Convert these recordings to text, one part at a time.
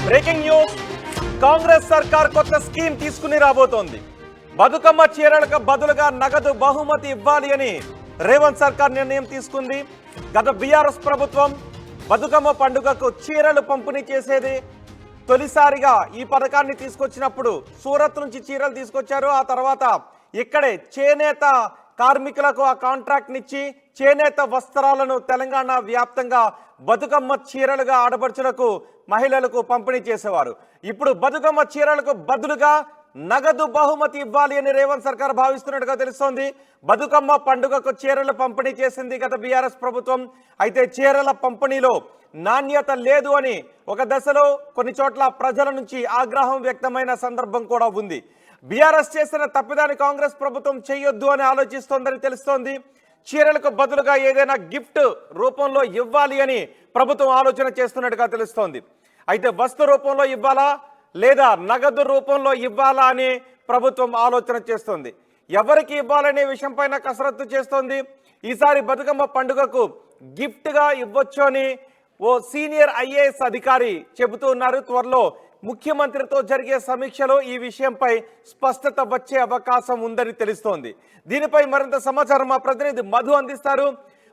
Breaking news, Congress సర్కార్ కొత్త scheme తీసుకుని రాబోతోంది. బతుకమ్మ చీరలకు బదులుగా నగదు బహుమతి ఇవ్వాలి అని రేవంత్ సర్కార్ నిర్ణయం తీసుకుంది. గత బీఆర్ఎస్ ప్రభుత్వం బతుకమ్మ పండుగకు చీరలు పంపిణీ చేసేది. తొలిసారిగా ఈ పథకాన్ని తీసుకొచ్చినప్పుడు సూరత్ నుంచి చీరలు తీసుకొచ్చారు. ఆ తర్వాత ఇక్కడే చేనేత కార్మికులకు ఆ కాంట్రాక్ట్ నిచ్చి చేనేత వస్త్రాలను తెలంగాణ వ్యాప్తంగా బతుకమ్మ చీరలుగా ఆడపడుచులకు మహిళలకు పంపిణీ చేసేవారు. ఇప్పుడు బతుకమ్మ చీరలకు బదులుగా నగదు బహుమతి ఇవ్వాలి అని రేవంత్ సర్కార్ భావిస్తున్నట్టుగా తెలుస్తోంది. బతుకమ్మ పండుగకు చీరలు పంపిణీ చేసింది గత బీఆర్ఎస్ ప్రభుత్వం. అయితే చీరల పంపిణీలో నాణ్యత లేదు అని ఒక దశలో కొన్ని చోట్ల ప్రజల నుంచి ఆగ్రహం వ్యక్తమైన సందర్భం కూడా ఉంది. బీఆర్ఎస్ చేసిన తప్పిదాన్ని కాంగ్రెస్ ప్రభుత్వం చేయొద్దు అని ఆలోచిస్తోందని తెలుస్తోంది. చీరలకు బదులుగా ఏదైనా గిఫ్ట్ రూపంలో ఇవ్వాలి అని ప్రభుత్వం ఆలోచన చేస్తున్నట్టుగా తెలుస్తోంది. అయితే వస్తు రూపంలో ఇవ్వాలా లేదా నగదు రూపంలో ఇవ్వాలా అని ప్రభుత్వం ఆలోచన చేస్తోంది. ఎవరికి ఇవ్వాలనే విషయంపైన కసరత్తు చేస్తోంది. ఈసారి బతుకమ్మ పండుగకు గిఫ్ట్గా ఇవ్వచ్చు అని ఓ సీనియర్ ఐఏఎస్ అధికారి చెబుతూ ఉన్నారు. త్వరలో ముఖ్యమంత్రితో జరిగే సమీక్షలో ఈ విషయంపై స్పష్టత వచ్చే అవకాశం ఉందని తెలుస్తోంది. దీనిపై మరింత సమాచారం మా ప్రతినిధి మధు అందిస్తారు.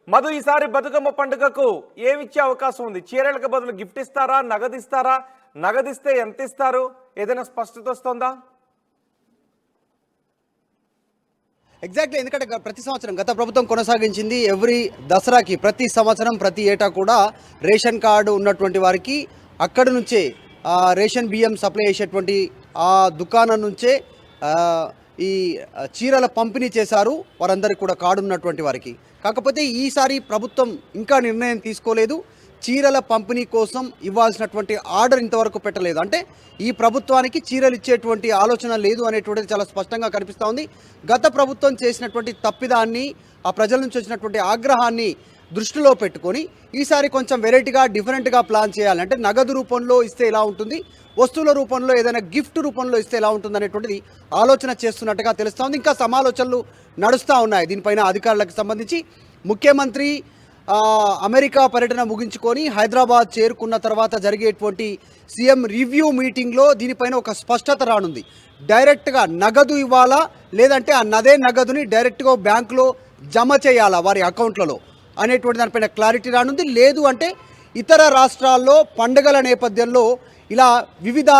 మధు, ఈసారి బతుకమ్మ పండుగకు ఏమిచ్చే అవకాశం ఉంది? చీరలకు బదులు గిఫ్ట్ ఇస్తారా, నగదిస్తారా? నగదిస్తే ఎంత ఇస్తారు? ఏదైనా స్పష్టత వస్తుందా? ఎగ్జాక్ట్లీ, ఎందుకంటే ప్రతి సంవత్సరం గత ప్రభుత్వం కొనసాగించింది ఎవ్రీ దసరాకి ప్రతి సంవత్సరం ప్రతి ఏటా కూడా రేషన్ కార్డు ఉన్నటువంటి వారికి అక్కడి నుంచే రేషన్ బియ్యం సప్లై చేసేటువంటి ఆ దుకాణం నుంచే ఈ చీరల పంపిణీ చేశారు వారందరికీ కూడా కార్డు ఉన్నటువంటి వారికి. కాకపోతే ఈసారి ప్రభుత్వం ఇంకా నిర్ణయం తీసుకోలేదు. చీరల పంపిణీ కోసం ఇవ్వాల్సినటువంటి ఆర్డర్ ఇంతవరకు పెట్టలేదు. అంటే ఈ ప్రభుత్వానికి చీరలు ఇచ్చేటువంటి ఆలోచన లేదు అనేటువంటిది చాలా స్పష్టంగా కనిపిస్తూ ఉంది. గత ప్రభుత్వం చేసినటువంటి తప్పిదాన్ని, ఆ ప్రజల నుంచి వచ్చినటువంటి ఆగ్రహాన్ని దృష్టిలో పెట్టుకొని ఈసారి కొంచెం వెరైటీగా డిఫరెంట్గా ప్లాన్ చేయాలి. అంటే నగదు రూపంలో ఇస్తే ఎలా ఉంటుంది, వస్తువుల రూపంలో ఏదైనా గిఫ్ట్ రూపంలో ఇస్తే ఎలా ఉంటుంది అనేటువంటిది ఆలోచన చేస్తున్నట్టుగా తెలుస్తోంది. ఇంకా సమాలోచనలు నడుస్తూ ఉన్నాయి దీనిపైన అధికారులకు సంబంధించి. ముఖ్యమంత్రి అమెరికా పర్యటన ముగించుకొని హైదరాబాద్ చేరుకున్న తర్వాత జరిగేటువంటి సీఎం రివ్యూ మీటింగ్లో దీనిపైన ఒక స్పష్టత రానుంది. డైరెక్ట్గా నగదు ఇవ్వాలా లేదంటే అదే నగదుని డైరెక్ట్గా బ్యాంకులో జమ చేయాలా వారి అకౌంట్లలో అనేటువంటి దానిపైన క్లారిటీ రానుంది. లేదు అంటే ఇతర రాష్ట్రాల్లో పండుగల నేపథ్యంలో ఇలా వివిధ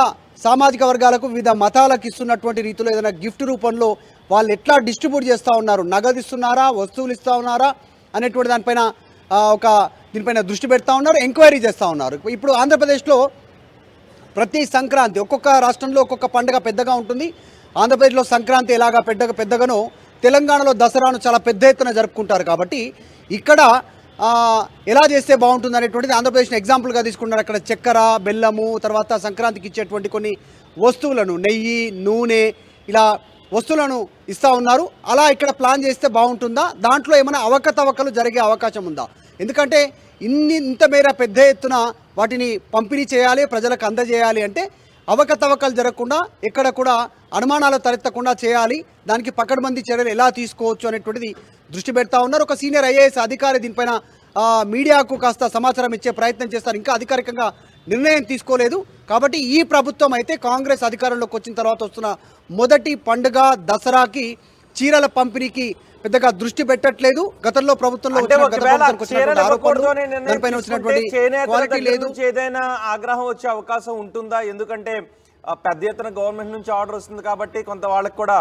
సామాజిక వర్గాలకు వివిధ మతాలకు ఇస్తున్నటువంటి రీతిలో ఏదైనా గిఫ్ట్ రూపంలో వాళ్ళు ఎట్లా డిస్ట్రిబ్యూట్ చేస్తూ ఉన్నారు, నగదు ఇస్తున్నారా, వస్తువులు ఇస్తూ ఉన్నారా అనేటువంటి దానిపైన దీనిపైన దృష్టి పెడతా ఉన్నారు, ఎంక్వైరీ చేస్తూ ఉన్నారు. ఇప్పుడు ఆంధ్రప్రదేశ్లో ప్రతి సంక్రాంతి ఒక్కొక్క రాష్ట్రంలో ఒక్కొక్క పండుగ పెద్దగా ఉంటుంది. ఆంధ్రప్రదేశ్లో సంక్రాంతి ఎలాగా పెద్దగానో తెలంగాణలో దసరాను చాలా పెద్ద ఎత్తున జరుపుకుంటారు. కాబట్టి ఇక్కడ ఎలా చేస్తే బాగుంటుంది అనేటువంటిది ఆంధ్రప్రదేశ్ని ఎగ్జాంపుల్గా తీసుకున్నారు. అక్కడ చక్కెర, బెల్లము, తర్వాత సంక్రాంతికి ఇచ్చేటువంటి కొన్ని వస్తువులను, నెయ్యి, నూనె, ఇలా వస్తువులను ఇస్తూ ఉన్నారు. అలా ఇక్కడ ప్లాన్ చేస్తే బాగుంటుందా? దాంట్లో ఏమైనా అవకతవకలు జరిగే అవకాశం ఉందా? ఎందుకంటే ఇంత మేర పెద్ద ఎత్తున వాటిని పంపిణీ చేయాలి, ప్రజలకు అందజేయాలి అంటే అవకతవకలు జరగకుండా, ఎక్కడ కూడా అనుమానాలు తలెత్తకుండా చేయాలి. దానికి పకడ్బందీ చర్యలు ఎలా తీసుకోవచ్చు అనేటువంటిది దృష్టి పెడతా ఉన్నారు. ఒక సీనియర్ ఐఏఎస్ అధికారి దీనిపైన మీడియాకు కాస్త సమాచారం ఇచ్చే ప్రయత్నం చేస్తారు. ఇంకా అధికారికంగా నిర్ణయం తీసుకోలేదు. కాబట్టి ఈ ప్రభుత్వం అయితే కాంగ్రెస్ అధికారంలోకి వచ్చిన తర్వాత వస్తున్న మొదటి పండుగ దసరాకి చీరల పంపిణీకి పెద్దగా దృష్టి పెట్టట్లేదు. గతంలో ప్రభుత్వంలో ఏదైనా ఆగ్రహం వచ్చే అవకాశం ఉంటుందా? ఎందుకంటే పెద్ద ఎత్తున గవర్నమెంట్ నుంచి ఆర్డర్ వస్తుంది కాబట్టి కొంత వాళ్ళకి కూడా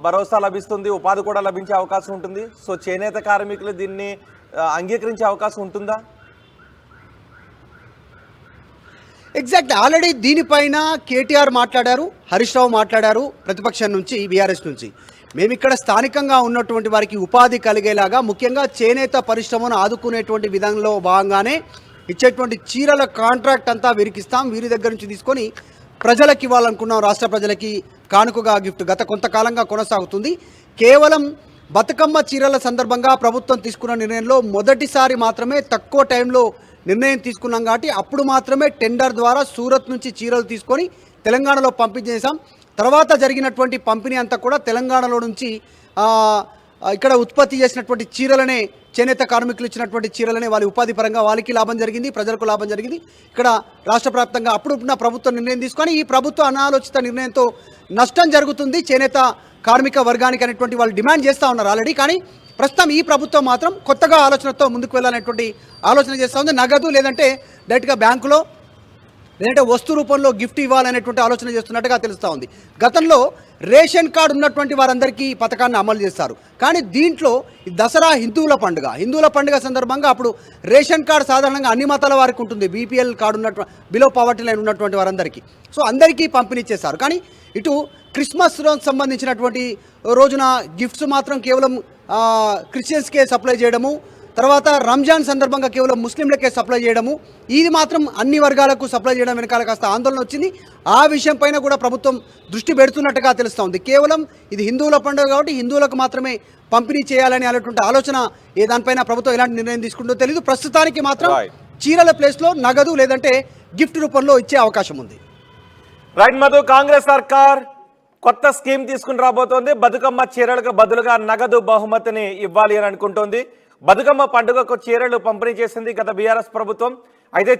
భరోసా లభిస్తుంది, ఉపాధి కూడా లభించే అవకాశం ఉంటుంది. సో చేనేత కార్మికులు దీన్ని అంగీకరించే అవకాశం ఉంటుందా? ఎగ్జాక్ట్, ఆల్రెడీ దీనిపైన కేటీఆర్ మాట్లాడారు, హరీష్ రావు మాట్లాడారు ప్రతిపక్షం నుంచి, బీఆర్ఎస్ నుంచి. మేము ఇక్కడ స్థానికంగా ఉన్నటువంటి వారికి ఉపాధి కలిగేలాగా ముఖ్యంగా చేనేత పరిశ్రమను ఆదుకునేటువంటి విధంలో భాగంగానే ఇచ్చేటువంటి చీరల కాంట్రాక్ట్ అంతా వీరికిస్తాం, వీరి దగ్గర నుంచి తీసుకొని ప్రజలకు ఇవ్వాలనుకున్నాం, రాష్ట్ర ప్రజలకి కానుకగా గిఫ్ట్. గత కొంతకాలంగా కొనసాగుతుంది. కేవలం బతుకమ్మ చీరల సందర్భంగా ప్రభుత్వం తీసుకున్న నిర్ణయంలో మొదటిసారి మాత్రమే తక్కువ టైంలో నిర్ణయం తీసుకున్నాం. కాబట్టి అప్పుడు మాత్రమే టెండర్ ద్వారా సూరత్ నుంచి చీరలు తీసుకొని తెలంగాణలో పంపిణీ చేశాం. తర్వాత జరిగినటువంటి పంపిణీ అంతా కూడా తెలంగాణలో నుంచి ఇక్కడ ఉత్పత్తి చేసినటువంటి చీరలనే చేనేత కార్మికులు ఇచ్చినటువంటి చీరలనే వాళ్ళ ఉపాధి పరంగా వాళ్ళకి లాభం జరిగింది, ప్రజలకు లాభం జరిగింది. ఇక్కడ రాష్ట్ర వ్యాప్తంగా అప్పుడున్న ప్రభుత్వం నిర్ణయం తీసుకొని ఈ ప్రభుత్వ అనాలోచిత నిర్ణయంతో నష్టం జరుగుతుంది చేనేత కార్మిక వర్గానికి అనేటువంటి వాళ్ళు డిమాండ్ చేస్తూ ఉన్నారు ఆల్రెడీ. కానీ ప్రస్తుతం ఈ ప్రభుత్వం మాత్రం కొత్తగా ఆలోచనతో ముందుకు వెళ్ళాలనేటువంటి ఆలోచన చేస్తూ ఉంది. నగదు లేదంటే డైరెక్ట్గా బ్యాంకులో లేదంటే వస్తు రూపంలో గిఫ్ట్ ఇవ్వాలనేటువంటి ఆలోచన చేస్తున్నట్టుగా తెలుస్తూ ఉంది. గతంలో రేషన్ కార్డు ఉన్నటువంటి వారందరికీ ఈ పథకాన్ని అమలు చేస్తారు. కానీ దీంట్లో దసరా హిందువుల పండుగ సందర్భంగా అప్పుడు రేషన్ కార్డు సాధారణంగా అన్ని మతాల వారికి ఉంటుంది, బీపీఎల్ కార్డు ఉన్నటువంటి బిలో పావర్టీ లైన్ ఉన్నటువంటి వారందరికీ. సో అందరికీ పంపిణీ చేస్తారు. కానీ ఇటు క్రిస్మస్ రోజు సంబంధించినటువంటి రోజున గిఫ్ట్స్ మాత్రం కేవలం క్రిస్టియన్స్కే సప్లై చేయడము, తర్వాత రంజాన్ సందర్భంగా కేవలం ముస్లింలకే సప్లై చేయడము, ఇది మాత్రం అన్ని వర్గాలకు సప్లై చేయడం వెనకాల కాస్త ఆందోళన వచ్చింది. ఆ విషయం పైన కూడా ప్రభుత్వం దృష్టి పెడుతున్నట్టుగా తెలుస్తూ ఉంది. కేవలం ఇది హిందువుల పండుగ కాబట్టి హిందువులకు మాత్రమే పంపిణీ చేయాలని అనేటువంటి ఆలోచన దానిపైన ప్రభుత్వం ఎలాంటి నిర్ణయం తీసుకుంటో తెలియదు. ప్రస్తుతానికి మాత్రం చీరల ప్లేస్లో నగదు లేదంటే గిఫ్ట్ రూపంలో ఇచ్చే అవకాశం ఉంది. రైట్ మధు, కాంగ్రెస్ సర్కార్ కొత్త స్కీమ్ తీసుకుని రాబోతోంది. బతుకమ్మ చీరలకు బదులుగా నగదు బహుమతిని ఇవ్వాలి అని అనుకుంటోంది. బతుకమ్మ పండుగకు చీరలు పంపిణీ చేసింది గత బీఆర్ఎస్ ప్రభుత్వం. అయితే